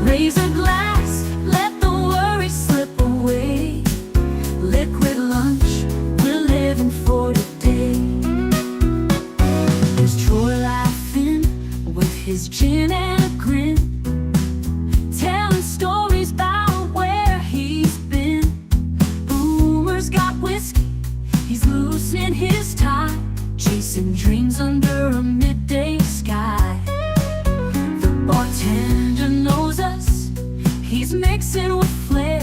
Raise a glass, let the worries slip away. Liquid lunch, we're living for today. There's Troy laughing with his gin and a grin, telling stories about where he's been. Boomer's got whiskey, he's loosening his tie, chasing dreams under a midday sky. The bartender knows us, he's mixing with flair.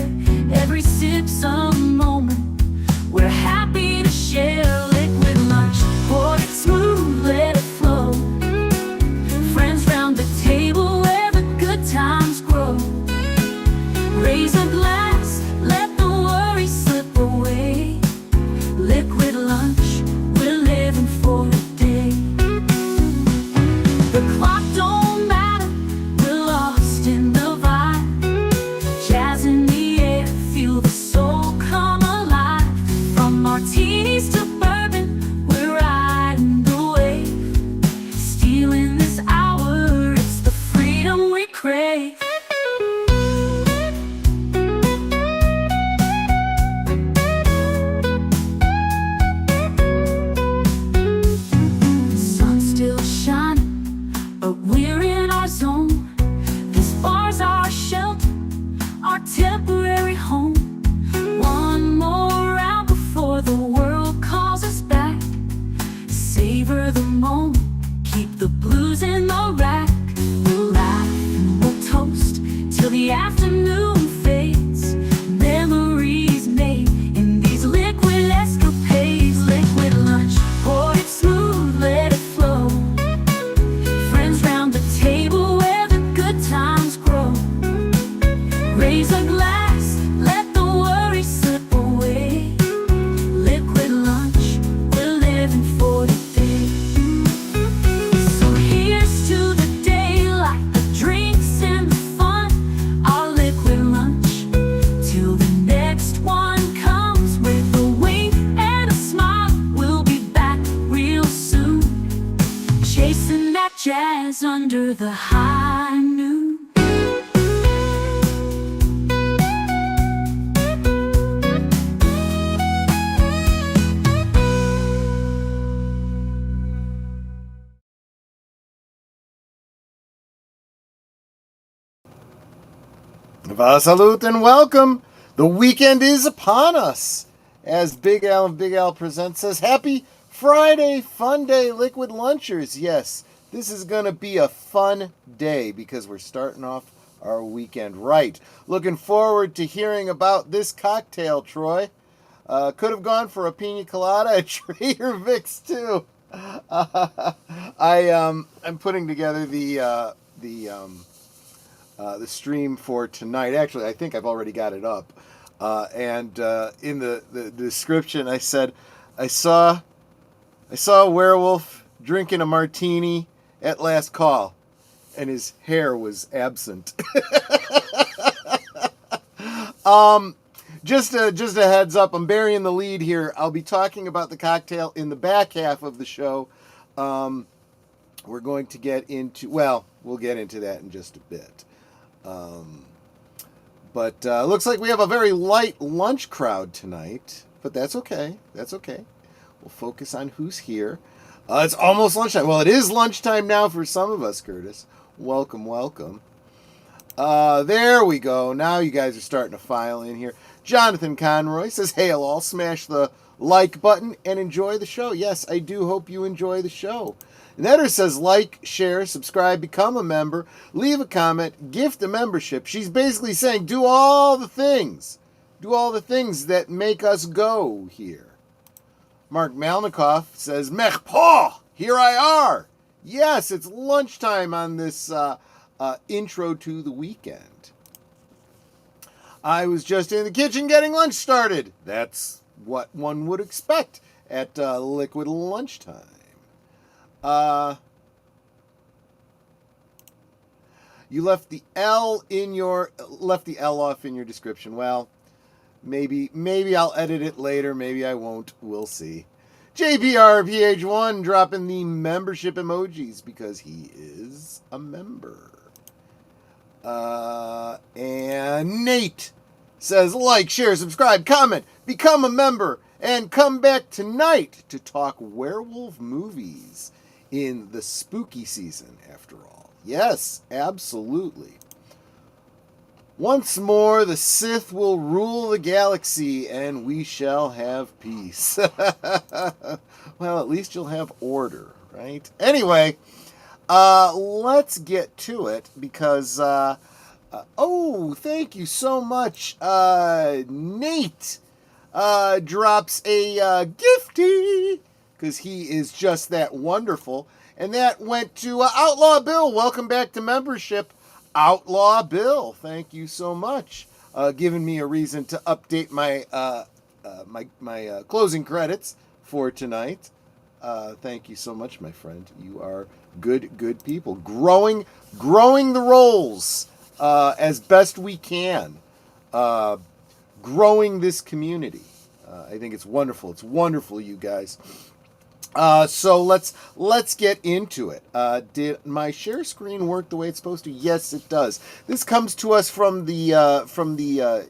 Every sip's a moment we're happy to share. Liquid lunch, pour it smooth, let it flow. Friends round the table where the good times grow. Raise a glass, let the worries slip away. Liquid lunch, we're living for today. The clock don't matter, we're lost in the vibe. Jazz in the air, feel the soul come alive. From martinis to bourbon, we're riding the wave. Stealing this hour, it's the freedom we crave. The sun's still shining, but we're in our zone. This bar's our shelter, our temporary home. One more round before the world calls us back. Savor the moment, keep the blues in the rack. We'll laugh and we'll toast till the afternoon fades. Memories made in these liquid escapades. Liquid lunch, pour it smooth, let it flow. Friends round the table where the good times grow. Raise a glass, let the worries slip away. Liquid lunch, we're living for today. So here's to the day, like the drinks and the fun. Our liquid lunch, till the next one comes. With a wink and a smile, we'll be back real soon. Chasing that jazz under the high noon. Salute and welcome. The weekend is upon us. As Big Al and Big Al presents us, happy Friday, Funday, Liquid Lunchers. Yes, this is going to be a fun day because we're starting off our weekend right. Looking forward to hearing about this cocktail, Troy. Could have gone for a pina colada at Trader Vic's too. I'm putting together the stream for tonight. Actually, I think I've already got it up. And in the description, I said, I saw a werewolf drinking a martini at last call, and his hair was absent. Just a heads up, I'm burying the lead here. I'll be talking about the cocktail in the back half of the show. We're going to get into, well, we'll get into that in just a bit. But looks like we have a very light lunch crowd tonight, but that's okay. That's okay. We'll focus on who's here. It's almost lunchtime. Well, it is lunchtime now for some of us, Curtis. Welcome, welcome. There we go. Now you guys are starting to file in here. Jonathan Conroy says, hail all, smash the like button and enjoy the show. Yes, I do hope you enjoy the show. Netter says, like, share, subscribe, become a member, leave a comment, gift a membership. She's basically saying, do all the things. Do all the things that make us go here. Mark Malnikoff says, Mech Paw, here I are. Yes, it's lunchtime on this intro to the weekend. I was just in the kitchen getting lunch started. That's what one would expect at liquid lunchtime. You left the L off in your description. Well, maybe I'll edit it later. Maybe I won't. We'll see. JPRPH1 dropping the membership emojis because he is a member. And Nate says, like, share, subscribe, comment, become a member, and come back tonight to talk werewolf movies in the spooky season, after all. Yes, absolutely. Once more, the Sith will rule the galaxy, and we shall have peace. Well, at least you'll have order, right? Anyway, let's get to it, because, thank you so much. Nate drops a gifty, because he is just that wonderful. And that went to Outlaw Bill. Welcome back to membership, Outlaw Bill. Thank you so much. Giving me a reason to update my my closing credits for tonight. Thank you so much, my friend. You are good people. Growing the roles as best we can. Growing this community. I think it's wonderful. It's wonderful, you guys. So let's get into it. Did my share screen work the way it's supposed to? Yes, it does. This comes to us from the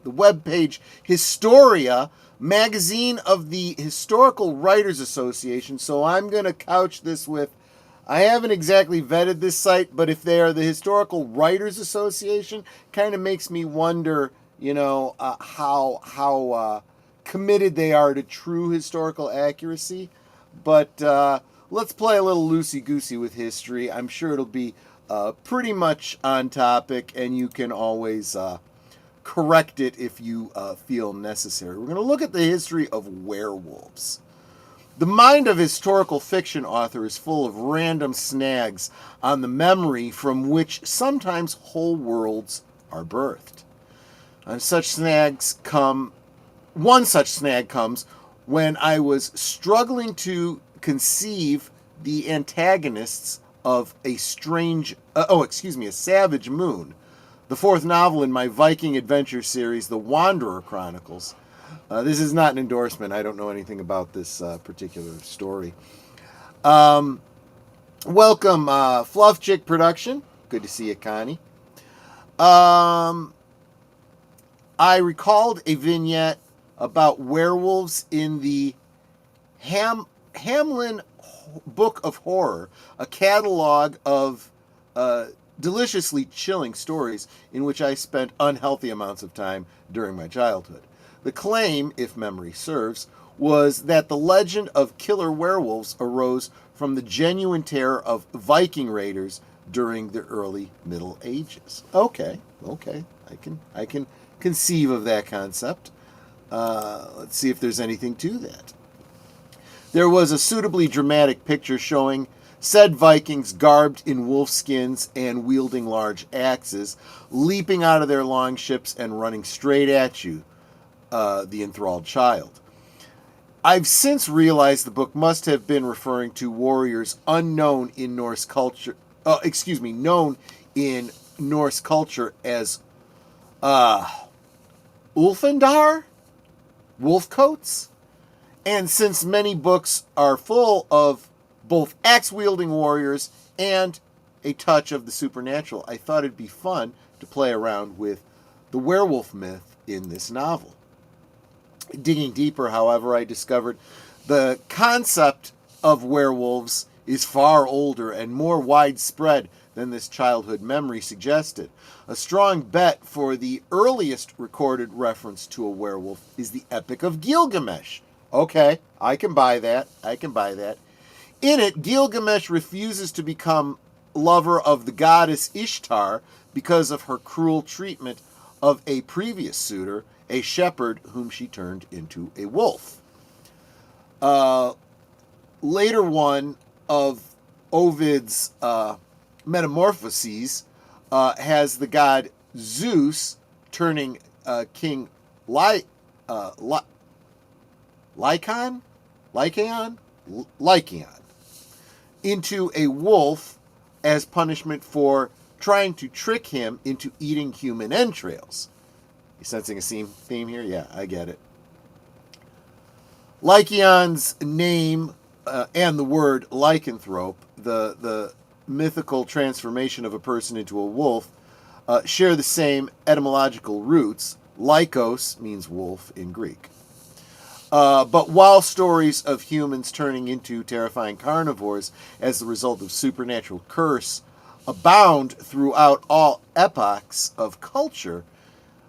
web page Historia, magazine of the Historical Writers Association. So I'm going to couch this with, I haven't exactly vetted this site, but if they are the Historical Writers Association, kind of makes me wonder, how committed they are to true historical accuracy. But let's play a little loosey-goosey with history. I'm sure it'll be pretty much on topic, and you can always correct it if you feel necessary. We're going to look at the history of werewolves. The mind of historical fiction author is full of random snags on the memory from which sometimes whole worlds are birthed. And one such snag comes when I was struggling to conceive the antagonists of a Savage Moon, the fourth novel in my Viking adventure series, The Wanderer Chronicles. This is not an endorsement. I don't know anything about this particular story. Welcome, Fluff Chick Production. Good to see you, Connie. I recalled a vignette about werewolves in the Hamlin Book of Horror, a catalog of deliciously chilling stories in which I spent unhealthy amounts of time during my childhood. The claim, if memory serves, was that the legend of killer werewolves arose from the genuine terror of Viking raiders during the early Middle Ages. Okay, I can conceive of that concept. Let's see if there's anything to that. There was a suitably dramatic picture showing said Vikings garbed in wolf skins and wielding large axes, leaping out of their long ships and running straight at you, the enthralled child. I've since realized the book must have been referring to warriors unknown in Norse culture. Known in Norse culture as Ulfandar? Wolfcoats? And since many books are full of both axe-wielding warriors and a touch of the supernatural, I thought it'd be fun to play around with the werewolf myth in this novel. Digging deeper, however, I discovered the concept of werewolves is far older and more widespread than this childhood memory suggested. A strong bet for the earliest recorded reference to a werewolf is the Epic of Gilgamesh. Okay, I can buy that. In it, Gilgamesh refuses to become lover of the goddess Ishtar because of her cruel treatment of a previous suitor, a shepherd whom she turned into a wolf. Later one of Ovid's Metamorphoses has the god Zeus turning King Lycaon into a wolf as punishment for trying to trick him into eating human entrails. You sensing a theme here? Yeah, I get it. Lycaon's name and the word lycanthrope, the mythical transformation of a person into a wolf, share the same etymological roots. Lycos means wolf in Greek. But while stories of humans turning into terrifying carnivores as the result of supernatural curse abound throughout all epochs of culture,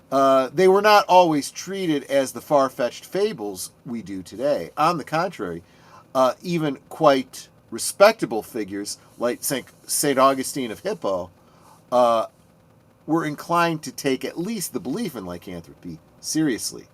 they were not always treated as the far-fetched fables we do today. On the contrary, even quite respectable figures like St. Augustine of Hippo were inclined to take at least the belief in lycanthropy seriously.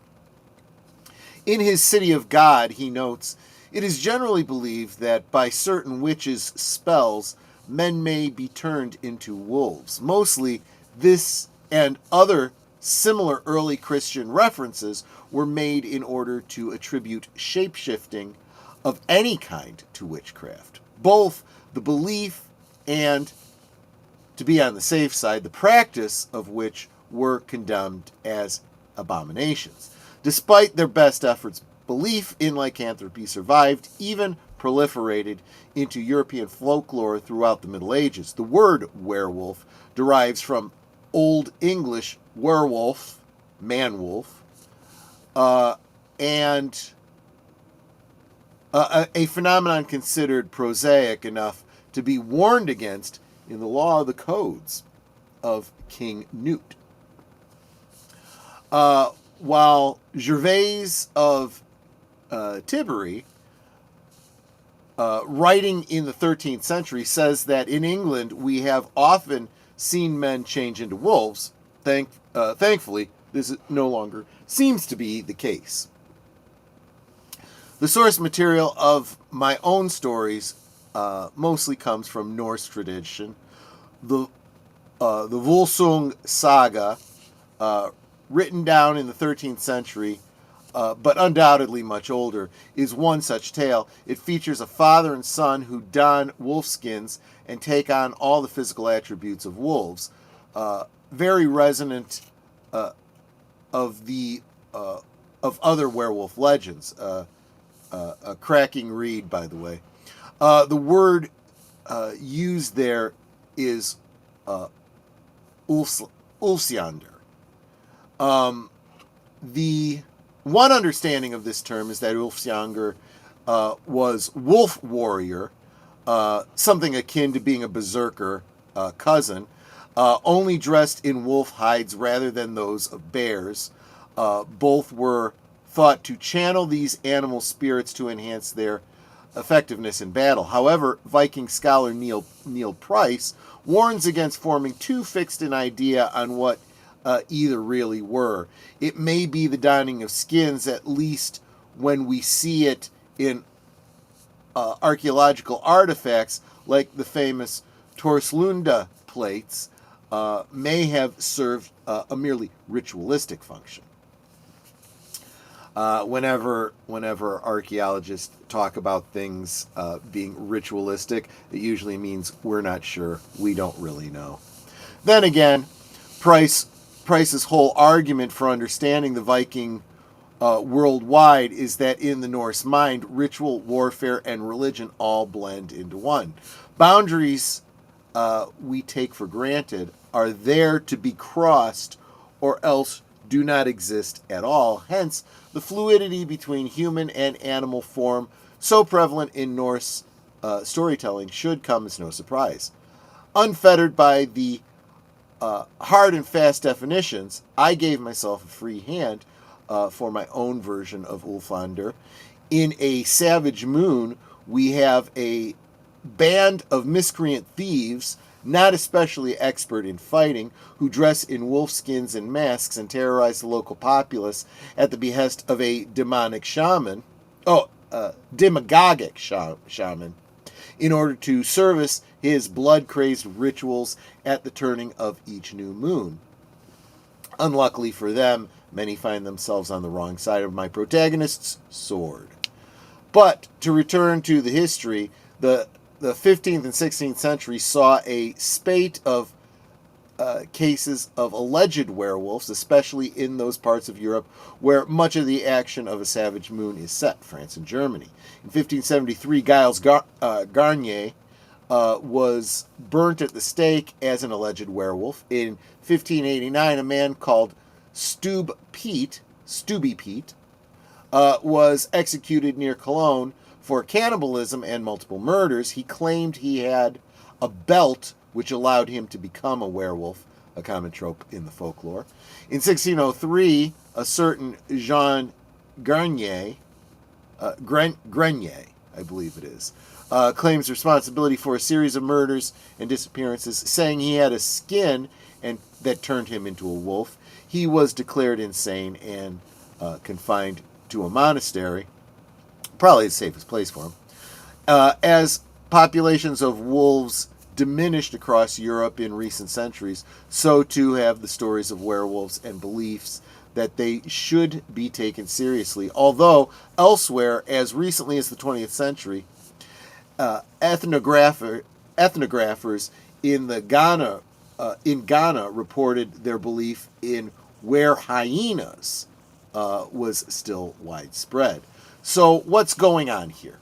In his City of God, he notes, "It is generally believed that by certain witches' spells, men may be turned into wolves. Mostly this and other similar early Christian references were made in order to attribute shape-shifting of any kind to witchcraft. Both the belief and, to be on the safe side, the practice of which were condemned as abominations. Despite their best efforts, belief in lycanthropy survived, even proliferated into European folklore throughout the Middle Ages. The word werewolf derives from Old English werewolf, man-wolf, and a phenomenon considered prosaic enough to be warned against in the law of the codes of King Newt. While Gervase of Tilbury, writing in the 13th century, says that in England we have often seen men change into wolves, thankfully this no longer seems to be the case. The source material of my own stories mostly comes from Norse tradition. The Volsung saga, written down in the 13th century, but undoubtedly much older, is one such tale. It features a father and son who don wolf skins and take on all the physical attributes of wolves. Very resonant of other werewolf legends. A cracking read, by the way. The word used there is Ulfsjandr. The one understanding of this term is that Ulfsjandr was wolf warrior, something akin to being a berserker cousin, only dressed in wolf hides rather than those of bears. Both were thought to channel these animal spirits to enhance their effectiveness in battle. However, Viking scholar Neil Price warns against forming too fixed an idea on what either really were. It may be the donning of skins, at least when we see it in archaeological artifacts like the famous Torslunda plates, may have served a merely ritualistic function. Whenever archaeologists talk about things being ritualistic, it usually means we're not sure, we don't really know. Then again, Price's whole argument for understanding the Viking worldwide is that in the Norse mind, ritual, warfare, and religion all blend into one. Boundaries we take for granted are there to be crossed or else do not exist at all. Hence, the fluidity between human and animal form, so prevalent in Norse storytelling, should come as no surprise. Unfettered by the hard and fast definitions, I gave myself a free hand for my own version of Ulfandr. In A Savage Moon, we have a band of miscreant thieves, not especially expert in fighting, who dress in wolf skins and masks and terrorize the local populace at the behest of a demagogic shaman, in order to service his blood-crazed rituals at the turning of each new moon. Unluckily for them, many find themselves on the wrong side of my protagonist's sword. But to return to the history, the 15th and 16th century saw a spate of cases of alleged werewolves, especially in those parts of Europe where much of the action of A Savage Moon is set, France and Germany. In 1573, Giles Garnier was burnt at the stake as an alleged werewolf. In 1589, a man called Stubby Pete, was executed near Cologne for cannibalism and multiple murders. He claimed he had a belt which allowed him to become a werewolf, a common trope in the folklore. In 1603, a certain Jean Grenier, I believe it is, claims responsibility for a series of murders and disappearances, saying he had a skin and that turned him into a wolf. He was declared insane and confined to a monastery, probably the safest place for him. As populations of wolves diminished across Europe in recent centuries, so too have the stories of werewolves and beliefs that they should be taken seriously. Although elsewhere, as recently as the 20th century, ethnographers in Ghana reported their belief in were hyenas was still widespread. So what's going on here?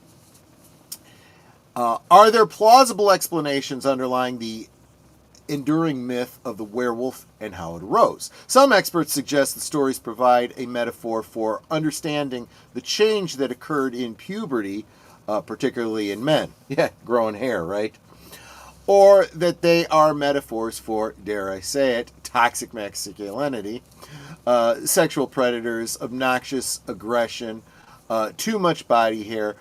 Are there plausible explanations underlying the enduring myth of the werewolf and how it arose? Some experts suggest the stories provide a metaphor for understanding the change that occurred in puberty, particularly in men. Yeah, growing hair, right? Or that they are metaphors for, dare I say it, toxic masculinity, sexual predators, obnoxious aggression, too much body hair,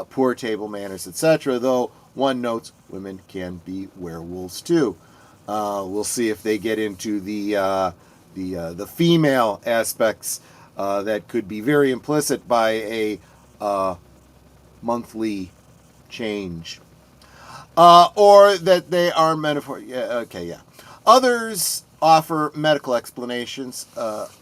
poor table manners, etc. Though one notes women can be werewolves too. We'll see if they get into the female aspects that could be very implicit by a monthly change, or that they are metaphor. Yeah, okay, yeah. Others offer medical explanations.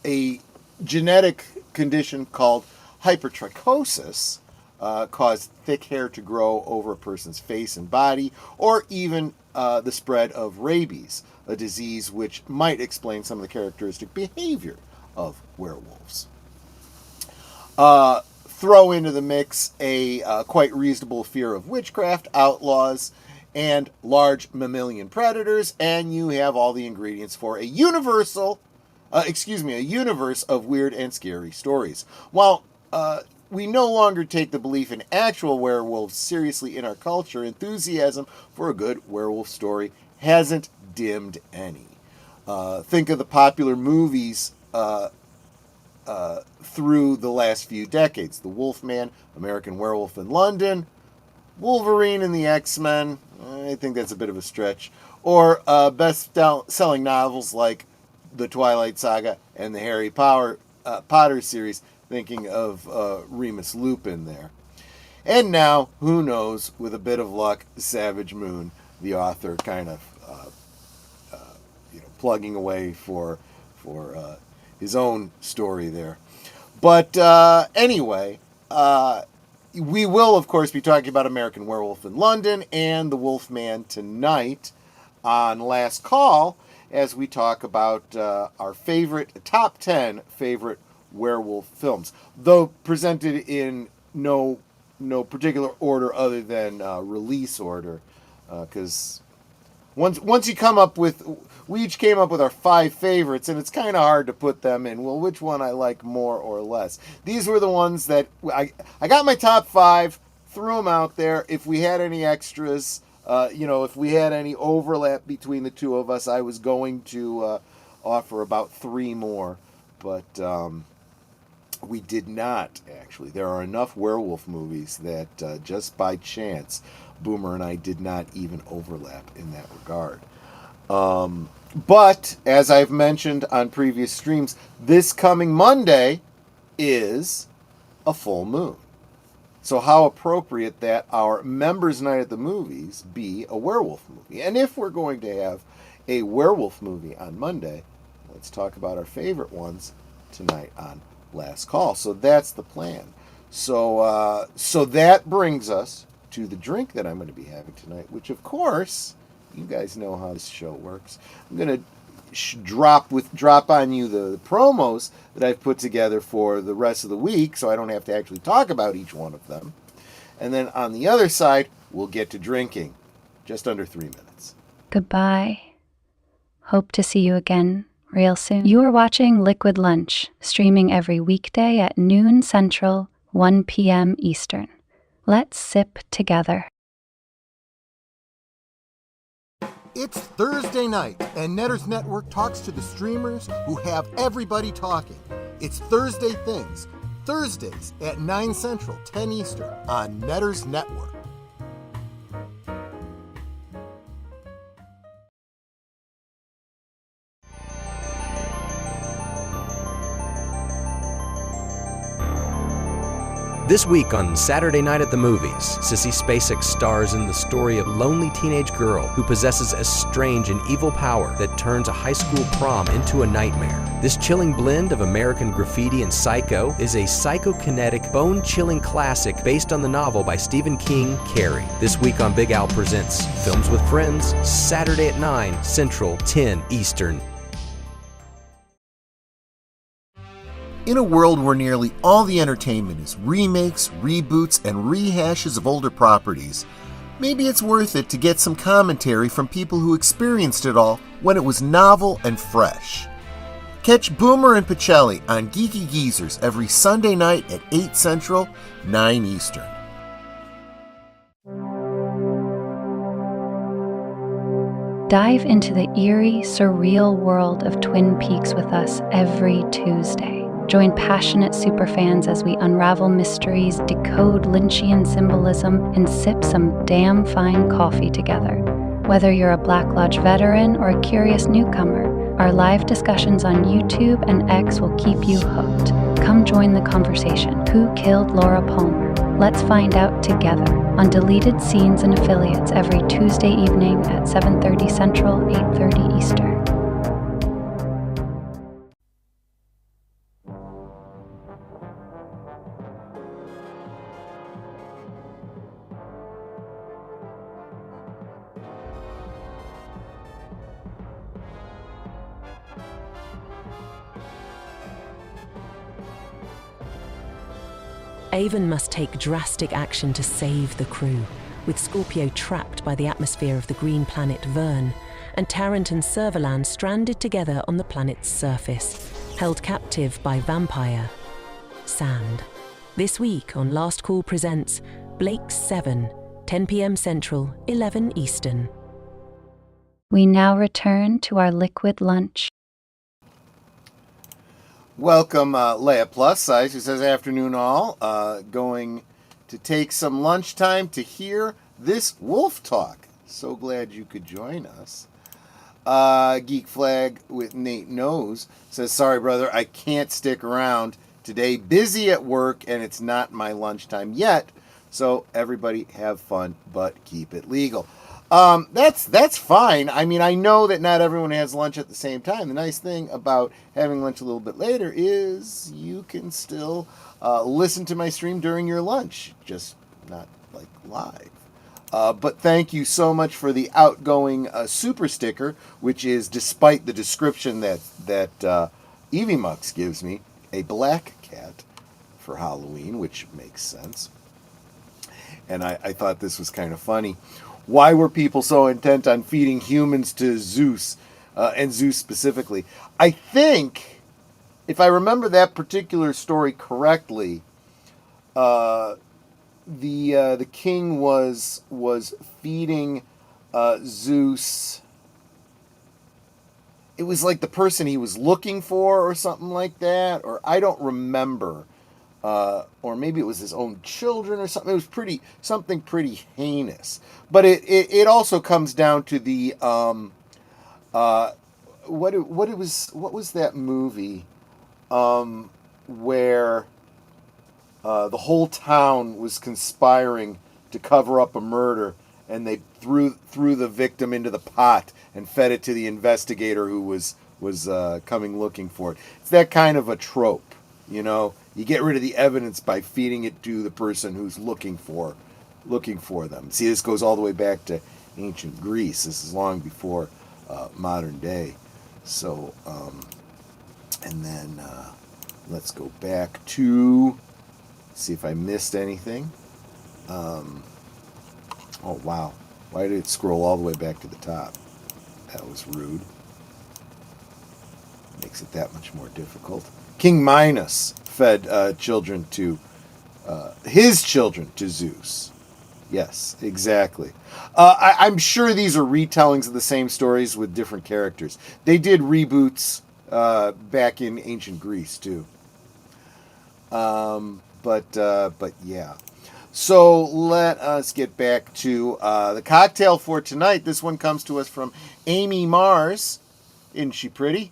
A genetic condition called hypertrichosis cause thick hair to grow over a person's face and body, or even the spread of rabies, a disease which might explain some of the characteristic behavior of werewolves. Throw into the mix a quite reasonable fear of witchcraft, outlaws, and large mammalian predators, and you have all the ingredients for a universe of weird and scary stories. While we no longer take the belief in actual werewolves seriously in our culture, enthusiasm for a good werewolf story hasn't dimmed any. Think of the popular movies through the last few decades. The Wolfman, American Werewolf in London, Wolverine and the X-Men. I think that's a bit of a stretch. Or best-selling novels like The Twilight Saga and the Harry Potter series, thinking of Remus Lupin there. And now, who knows, with a bit of luck, Savage Moon, the author, kind of plugging away for his own story there. But anyway, we will, of course, be talking about American Werewolf in London and The Wolfman tonight on Last Call, as we talk about our top 10 favorite werewolf films, though presented in no particular order other than release order, because once you come up with, we each came up with our 5 favorites, and it's kind of hard to put them in, well, which one I like more or less. These were the ones that I got my top 5, threw them out there. If we had any extras, if we had any overlap between the two of us, I was going to offer about 3 more, but we did not, actually. There are enough werewolf movies that just by chance, Boomer and I did not even overlap in that regard. But, as I've mentioned on previous streams, this coming Monday is a full moon. So how appropriate that our members' night at the movies be a werewolf movie. And if we're going to have a werewolf movie on Monday, let's talk about our favorite ones tonight on Last Call. So that's the plan. So that brings us to the drink that I'm going to be having tonight, which, of course, you guys know how this show works. I'm going to drop on you the promos that I've put together for the rest of the week, so I don't have to actually talk about each one of them. And then on the other side, we'll get to drinking. just under 3 minutes. Goodbye. Hope to see you again real soon. You are watching Liquid Lunch, streaming every weekday at noon Central, 1 p.m. Eastern. Let's sip together. It's Thursday night, and Netters Network talks to the streamers who have everybody talking. It's Thursday Things, Thursdays at 9 Central, 10 Eastern on Netters Network. This week on Saturday Night at the Movies, Sissy Spacek stars in the story of a lonely teenage girl who possesses a strange and evil power that turns a high school prom into a nightmare. This chilling blend of American Graffiti and Psycho is a psychokinetic, bone-chilling classic based on the novel by Stephen King, Carrie. This week on Big Al Presents Films with Friends, Saturday at 9 Central, 10 Eastern. In a world where nearly all the entertainment is remakes, reboots, and rehashes of older properties, maybe it's worth it to get some commentary from people who experienced it all when it was novel and fresh. Catch Boomer and Pacelli on Geeky Geezers every Sunday night at 8 Central, 9 Eastern. Dive into the eerie, surreal world of Twin Peaks with us every Tuesday. Join passionate superfans as we unravel mysteries, decode Lynchian symbolism, and sip some damn fine coffee together. Whether you're a Black Lodge veteran or a curious newcomer, our live discussions on YouTube and X will keep you hooked. Come join the conversation. Who killed Laura Palmer? Let's find out together on Deleted Scenes and Affiliates every Tuesday evening at 7:30 Central, 8:30 Eastern. Avon must take drastic action to save the crew, with Scorpio trapped by the atmosphere of the green planet Vern, and Tarrant and Servalan stranded together on the planet's surface, held captive by vampire Sand. This week on Last Call Presents Blake's 7, 10 p.m. Central, 11 Eastern. We now return to our liquid lunch. Welcome, Leia Plus Size, who says, afternoon all. Going to take some lunchtime to hear this wolf talk. So glad you could join us. Geek Flag with Nate Knows says, sorry, brother, I can't stick around today. Busy at work, and it's not my lunchtime yet. So everybody have fun, but keep it legal. That's fine. I mean, I know that not everyone has lunch at the same time. The nice thing about having lunch a little bit later is you can still listen to my stream during your lunch, just not like live. But thank you so much for the outgoing super sticker, which is, despite the description that Aimee Mars gives me, a black cat for Halloween, which makes sense. And I thought this was kind of funny. Why were people so intent on feeding humans to Zeus, and Zeus specifically? I think, if I remember that particular story correctly, the king was feeding Zeus. It was like the person he was looking for, or something like that, or I don't remember. Or maybe it was his own children or something. It was something pretty heinous. But it also comes down to the what was that movie where the whole town was conspiring to cover up a murder, and they threw the victim into the pot and fed it to the investigator who was coming looking for it. It's that kind of a trope, you know. You get rid of the evidence by feeding it to the person who's looking for them. See, this goes all the way back to ancient Greece. This is long before modern day. So, and then let's go back to see if I missed anything. Oh wow, Why did it scroll all the way back to the top? That was rude. Makes it that much more difficult. King Minos fed his children to Zeus. Yes, exactly. I'm sure these are retellings of the same stories with different characters. They did reboots back in ancient Greece too. But yeah. So let us get back to the cocktail for tonight. This one comes to us from Aimee Mars. Isn't she pretty?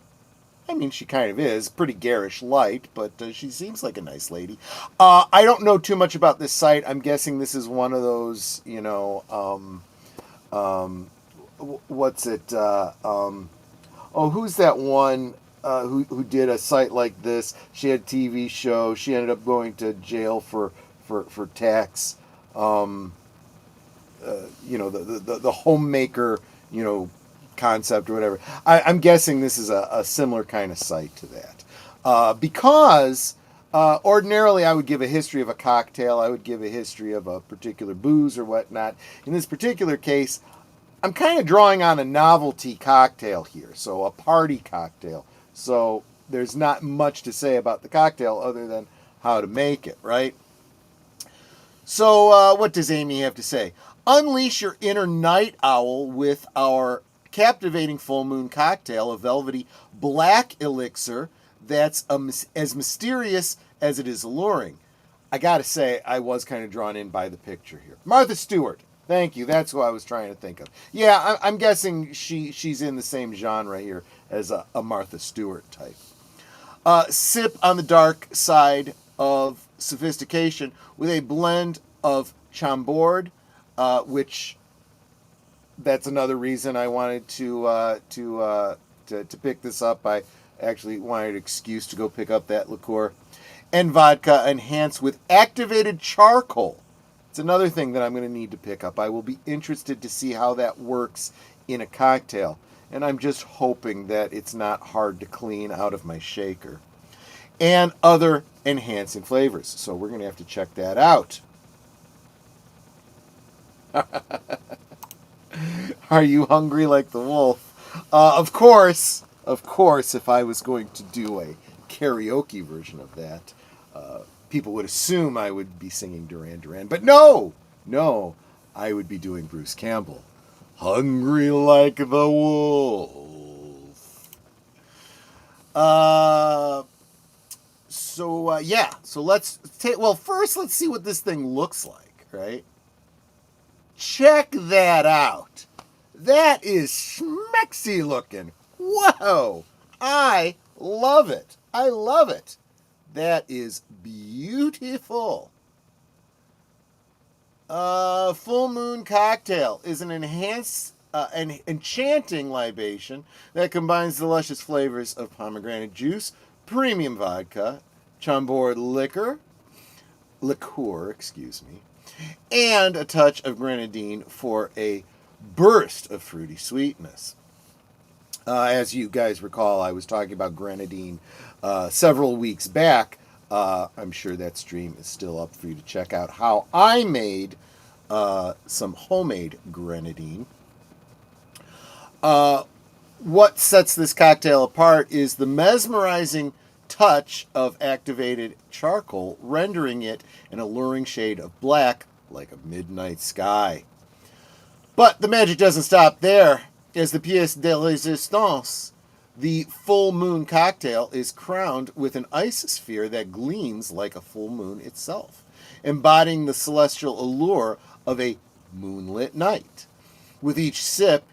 I mean, she kind of is. Pretty garish light, but she seems like a nice lady. I don't know too much about this site. I'm guessing this is one of those, what's it? Who's that one who did a site like this? She had a TV show. She ended up going to jail for tax. The homemaker, concept or whatever. I'm guessing this is a similar kind of site to that. Because ordinarily I would give a history of a cocktail. I would give a history of a particular booze or whatnot. In this particular case, I'm kind of drawing on a novelty cocktail here. So a party cocktail. So there's not much to say about the cocktail other than how to make it, right? So what does Aimee have to say? Unleash your inner night owl with our captivating full moon cocktail, a velvety black elixir that's as mysterious as it is alluring. I gotta say, I was kind of drawn in by the picture here. Martha Stewart. Thank you. That's who I was trying to think of. Yeah, I'm guessing she's in the same genre here as a Martha Stewart type. Sip on the dark side of sophistication with a blend of Chambord, which that's another reason I wanted to pick this up. I actually wanted an excuse to go pick up that liqueur. And vodka enhanced with activated charcoal. It's another thing that I'm going to need to pick up. I will be interested to see how that works in a cocktail. And I'm just hoping that it's not hard to clean out of my shaker. And other enhancing flavors. So we're going to have to check that out. Are you hungry like the wolf? Of course, if I was going to do a karaoke version of that, people would assume I would be singing Duran Duran. But no, I would be doing Bruce Campbell. Hungry like the wolf. So let's take, first let's see what this thing looks like, right? Check that out. That is schmexy looking. Whoa. I love it. That is beautiful. Full Moon Cocktail is an enhanced and enchanting libation that combines the luscious flavors of pomegranate juice, premium vodka, Chambord liqueur, and a touch of Grenadine for a burst of fruity sweetness. As you guys recall, I was talking about Grenadine several weeks back. I'm sure that stream is still up for you to check out how I made some homemade Grenadine. What sets this cocktail apart is the mesmerizing touch of activated charcoal, rendering it an alluring shade of black like a midnight sky. But the magic doesn't stop there. As the pièce de résistance, the full moon cocktail is crowned with an ice sphere that gleams like a full moon itself, embodying the celestial allure of a moonlit night. With each sip,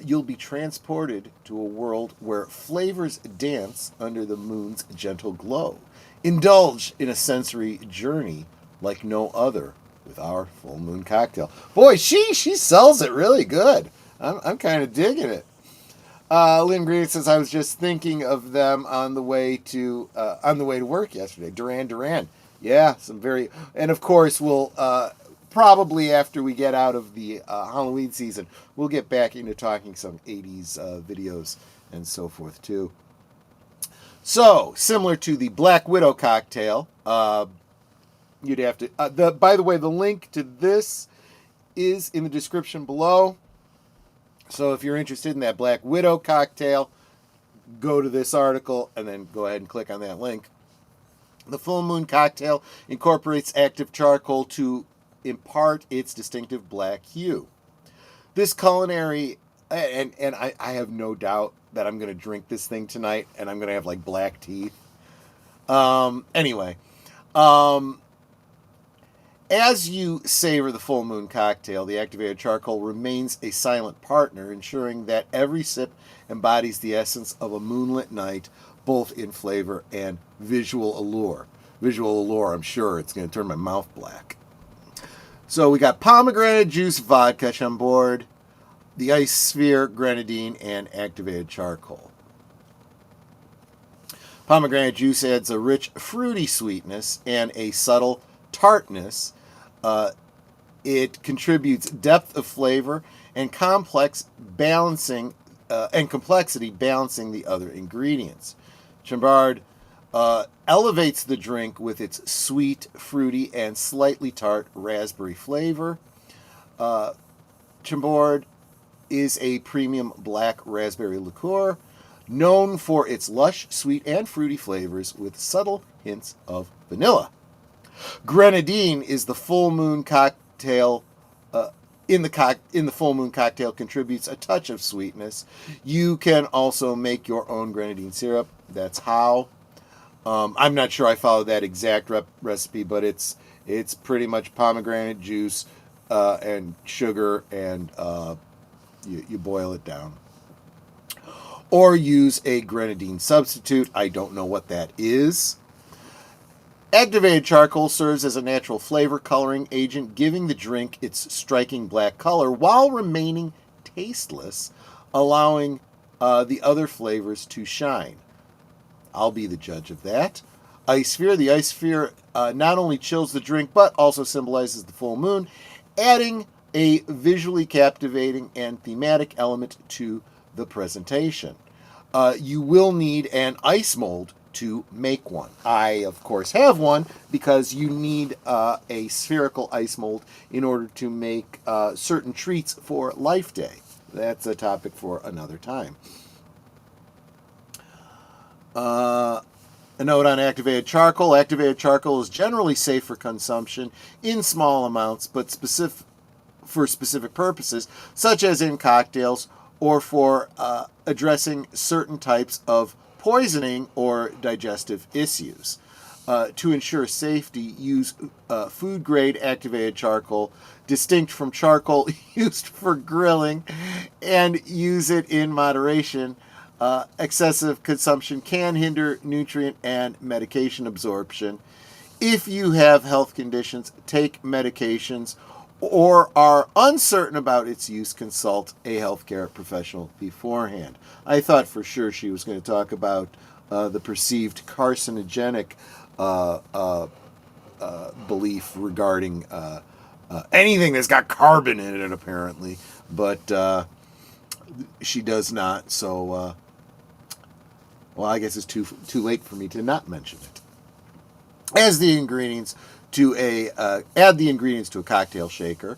you'll be transported to a world where flavors dance under the moon's gentle glow. Indulge in a sensory journey like no other with our full moon cocktail. Boy, she sells it really good. I'm kind of digging it. Lynn Green says, I was just thinking of them on the way to work yesterday. Duran Duran. Yeah, and of course we'll probably after we get out of the Halloween season, we'll get back into talking some 80s videos and so forth too. So, similar to the Black Widow cocktail, you'd have to, by the way, the link to this is in the description below. So if you're interested in that Black Widow cocktail, go to this article and then go ahead and click on that link. The Full Moon cocktail incorporates active charcoal to impart its distinctive black hue. This culinary, and I have no doubt that I'm going to drink this thing tonight and I'm going to have like black teeth. Anyway, as you savor the Full Moon cocktail, the activated charcoal remains a silent partner, ensuring that every sip embodies the essence of a moonlit night, both in flavor and visual allure. Visual allure, I'm sure it's going to turn my mouth black. So we got pomegranate juice, vodka, Chambord, the ice sphere, grenadine, and activated charcoal. Pomegranate juice adds a rich, fruity sweetness and a subtle tartness. It contributes depth of flavor and complexity, balancing the other ingredients. Chambord elevates the drink with its sweet, fruity, and slightly tart raspberry flavor. Chambord is a premium black raspberry liqueur known for its lush, sweet, and fruity flavors with subtle hints of vanilla. Grenadine is the Full Moon cocktail. In the Full Moon cocktail contributes a touch of sweetness. You can also make your own grenadine syrup. That's how. I'm not sure I followed that exact recipe, but it's pretty much pomegranate juice and sugar, and you boil it down. Or use a grenadine substitute. I don't know what that is. Activated charcoal serves as a natural flavor coloring agent, giving the drink its striking black color while remaining tasteless, allowing the other flavors to shine. I'll be the judge of that. Ice sphere. The ice sphere not only chills the drink, but also symbolizes the full moon, adding a visually captivating and thematic element to the presentation. You will need an ice mold to make one. I, of course, have one because you need a spherical ice mold in order to make certain treats for Life Day. That's a topic for another time. A note on activated charcoal. Activated charcoal is generally safe for consumption in small amounts, but for specific purposes, such as in cocktails or for addressing certain types of poisoning or digestive issues. To ensure safety, use food-grade activated charcoal, distinct from charcoal used for grilling, and use it in moderation. Excessive consumption can hinder nutrient and medication absorption. If you have health conditions, take medications, or are uncertain about its use, consult a healthcare professional beforehand. I thought for sure she was going to talk about the perceived carcinogenic belief regarding anything that's got carbon in it, apparently, but she does not. So, well, I guess it's too late for me to not mention it. Add the ingredients to a cocktail shaker.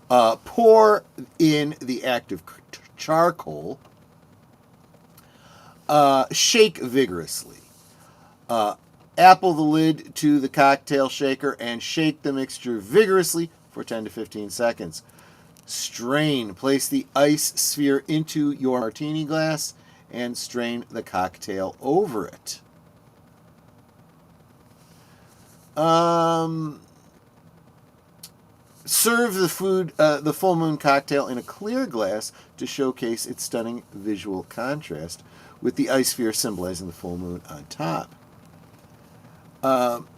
Pour in the active charcoal. Shake vigorously. Apple the lid to the cocktail shaker and shake the mixture vigorously for 10 to 15 seconds. Strain. Place the ice sphere into your martini glass and strain the cocktail over it. Serve the full moon cocktail in a clear glass to showcase its stunning visual contrast, with the ice sphere symbolizing the full moon on top.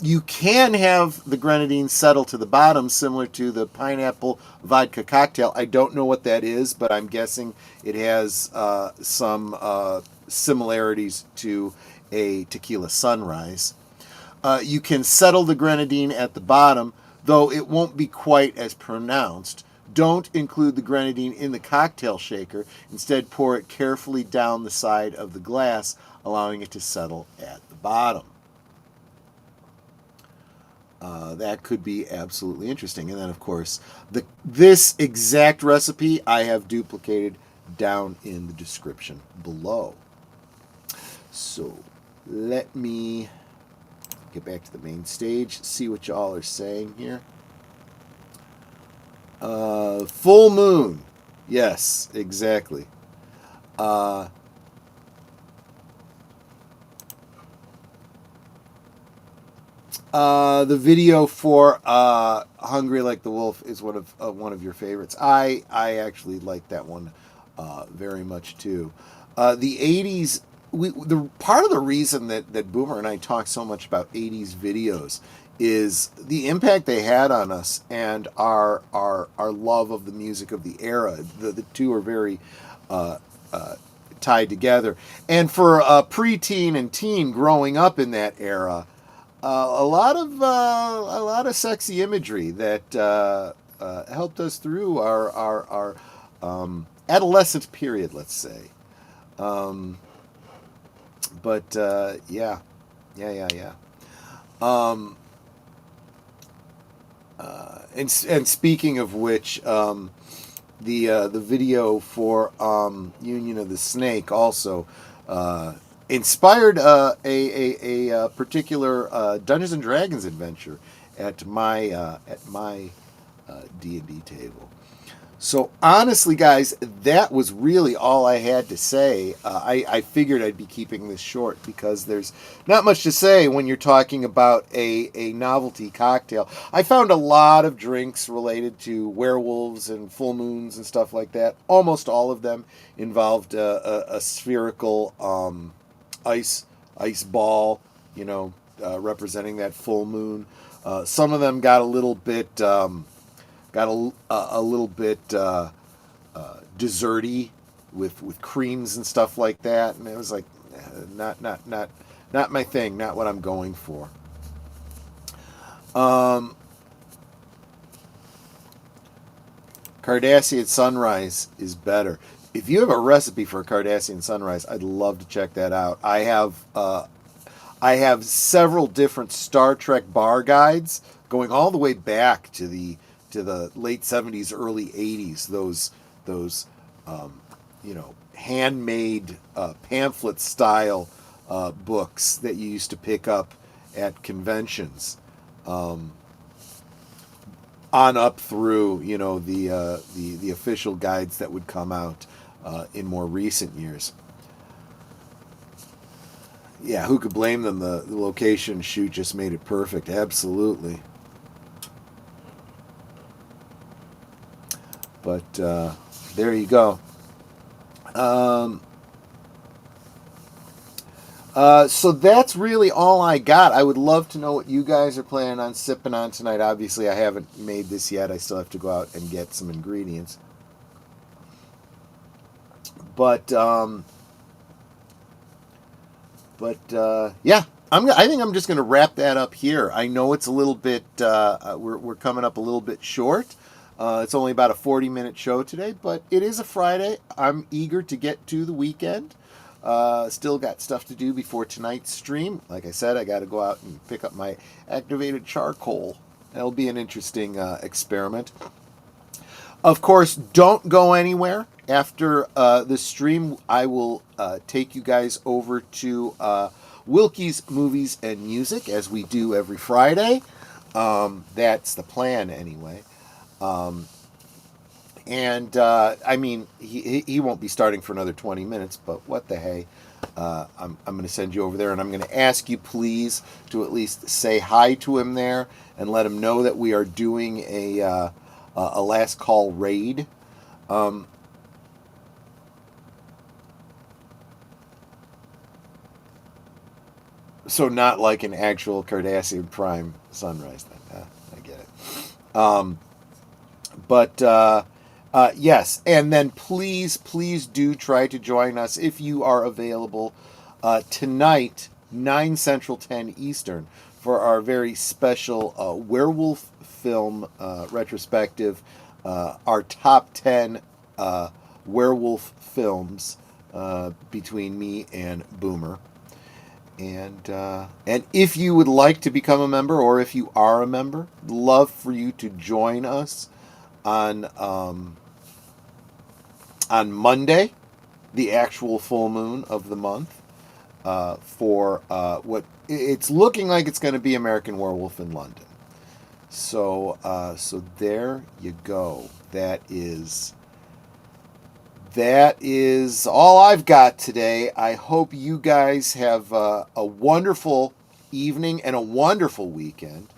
You can have the grenadine settle to the bottom, similar to the pineapple vodka cocktail. I don't know what that is, but I'm guessing it has some similarities to a tequila sunrise. You can settle the grenadine at the bottom, though it won't be quite as pronounced. Don't include the grenadine in the cocktail shaker. Instead, pour it carefully down the side of the glass, allowing it to settle at the bottom. That could be absolutely interesting. And then, of course, this exact recipe I have duplicated down in the description below. So let me get back to the main stage, see what y'all are saying here. Full moon. Yes, exactly. The video for "Hungry Like the Wolf" is one of your favorites. I actually like that one very much too. The '80s. The part of the reason that Boomer and I talk so much about '80s videos is the impact they had on us and our love of the music of the era. The two are very tied together. And for preteen and teen growing up in that era, a lot of sexy imagery that helped us through our adolescent period, let's say. Yeah. And speaking of which, the video for Union of the Snake also inspired a particular Dungeons and Dragons adventure at my D&D table. So honestly, guys, that was really all I had to say. I figured I'd be keeping this short because there's not much to say when you're talking about a novelty cocktail. I found a lot of drinks related to werewolves and full moons and stuff like that. Almost all of them involved a spherical ice ball, representing that full moon. Some of them got a little bit desserty with creams and stuff like that, and it was like not my thing, not what I'm going for. Cardassian Sunrise is better. If you have a recipe for a Cardassian Sunrise, I'd love to check that out. I have several different Star Trek bar guides going all the way back to the late 70s, early 80s. Those handmade pamphlet style books that you used to pick up at conventions, on up through the official guides that would come out in more recent years. Yeah, who could blame them? The location shoot just made it perfect. Absolutely. But there you go. So that's really all I got. I would love to know what you guys are planning on sipping on tonight. Obviously, I haven't made this yet. I still have to go out and get some ingredients. But yeah, I think I'm just going to wrap that up here. I know it's a little bit. We're coming up a little bit short. It's only about a 40-minute show today, but it is a Friday. I'm eager to get to the weekend. Still got stuff to do before tonight's stream. Like I said, I got to go out and pick up my activated charcoal. That'll be an interesting experiment. Of course, don't go anywhere. After the stream, I will take you guys over to Wilkie's Movies and Music, as we do every Friday. That's the plan, anyway. I mean, he won't be starting for another 20 minutes, but what the hey. I'm going to send you over there, and I'm going to ask you, please, to at least say hi to him there and let him know that we are doing a last call raid. So not like an actual Cardassian Prime Sunrise then. I get it. Yes, and then please do try to join us if you are available tonight, 9 Central, 10 Eastern, for our very special werewolf film retrospective, our top 10 werewolf films between me and Boomer. And if you would like to become a member, or if you are a member, love for you to join us on Monday, the actual full moon of the month, for what it's looking like it's going to be American Werewolf in London. So there you go. That is all I've got today. I hope you guys have a wonderful evening and a wonderful weekend.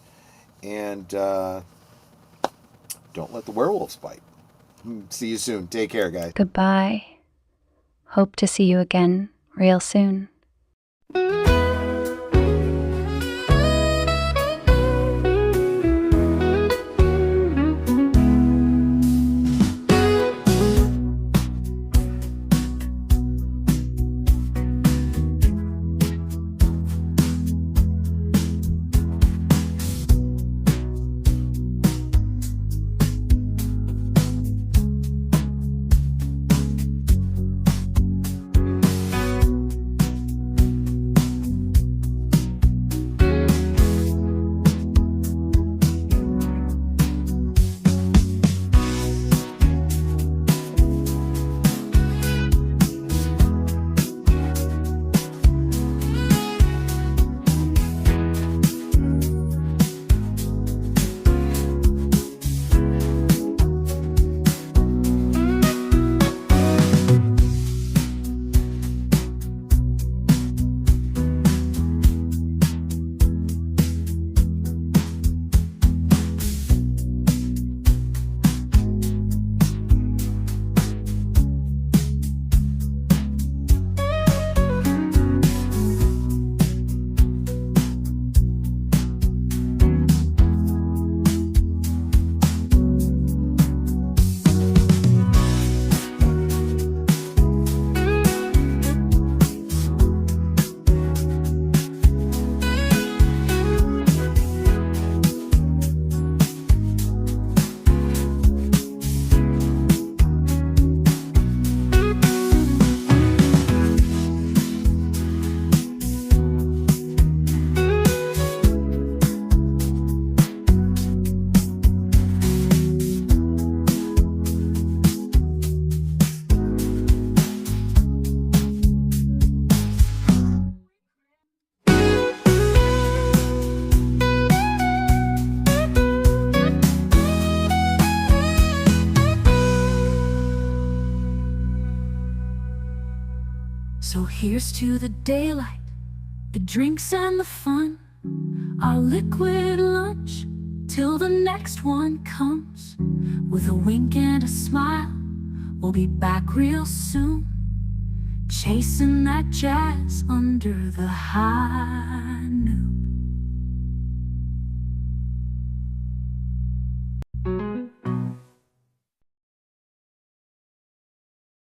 And don't let the werewolves bite. See you soon. Take care, guys. Goodbye. Hope to see you again real soon. So here's to the daylight, the drinks and the fun, our liquid lunch, till the next one comes. With a wink and a smile, we'll be back real soon, chasing that jazz under the high noon.